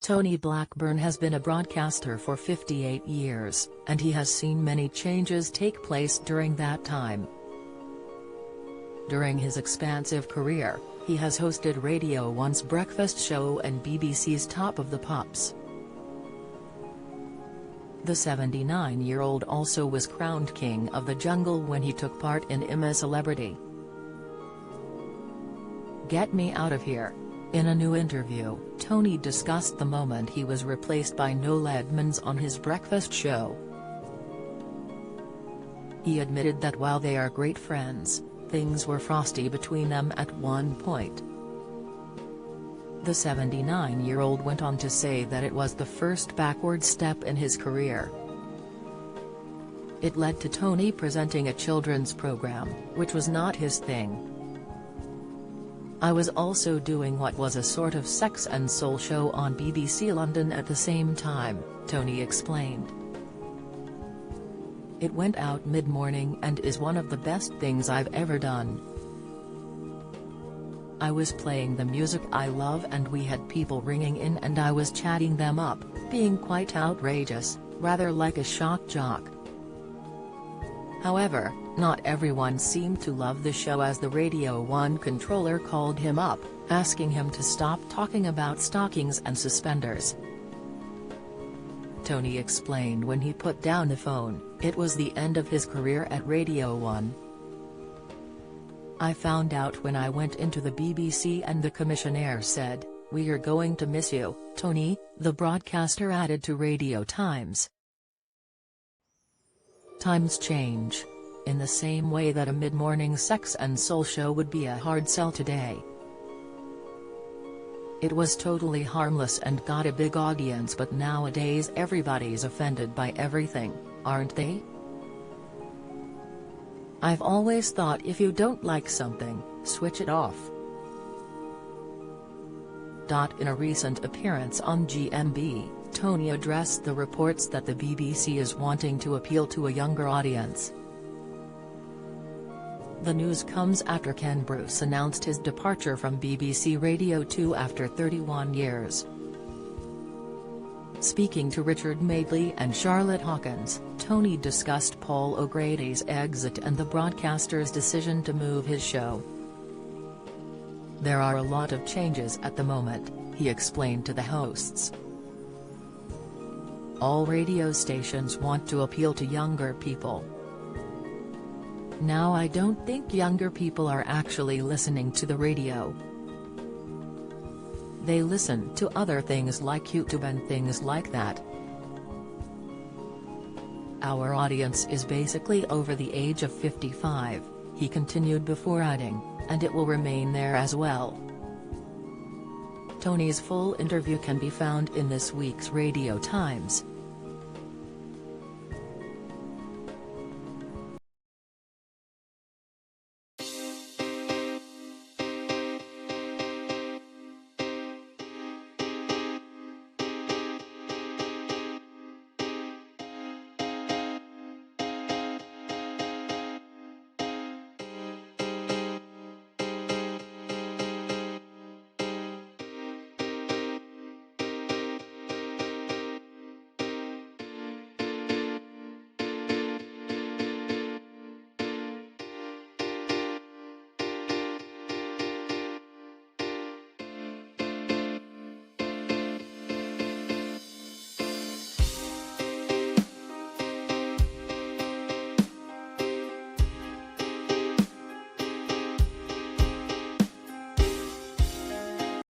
Tony Blackburn has been a broadcaster for 58 years, and he has seen many changes take place during that time. During his expansive career, he has hosted Radio 1's breakfast show and BBC's Top of the Pops. The 79-year-old also was crowned King of the Jungle when he took part in I'm a Celebrity. "Get me out of here." In a new interview, Tony discussed the moment he was replaced by Noel Edmonds on his breakfast show. He admitted that while they are great friends, things were frosty between them at one point. The 79-year-old went on to say that it was the first backward step in his career. It led to Tony presenting a children's program, which was not his thing. "I was also doing what was a sort of sex and soul show on BBC London at the same time," Tony explained. "It went out mid-morning and is one of the best things I've ever done. I was playing the music I love and we had people ringing in and I was chatting them up, being quite outrageous, rather like a shock jock. However, not everyone seemed to love the show as the Radio 1 controller called him up, asking him to stop talking about stockings and suspenders." Tony explained when he put down the phone, it was the end of his career at Radio 1. "I found out when I went into the BBC and the commissioner said, 'We are going to miss you, Tony,'" the broadcaster added to Radio Times. Times change. In the same way that a mid-morning sex and soul show would be a hard sell today. It was totally harmless and got a big audience, but nowadays everybody's offended by everything, aren't they? I've always thought if you don't like something, switch it off." In a recent appearance on GMB, Tony addressed the reports that the BBC is wanting to appeal to a younger audience. The news comes after Ken Bruce announced his departure from BBC Radio 2 after 31 years. Speaking to Richard Madeley and Charlotte Hawkins, Tony discussed Paul O'Grady's exit and the broadcaster's decision to move his show. "There are a lot of changes at the moment," he explained to the hosts. "All radio stations want to appeal to younger people. Now I don't think younger people are actually listening to the radio. They listen to other things like YouTube and things like that. Our audience is basically over the age of 55, he continued before adding, "and it will remain there as well." Tony's full interview can be found in this week's Radio Times.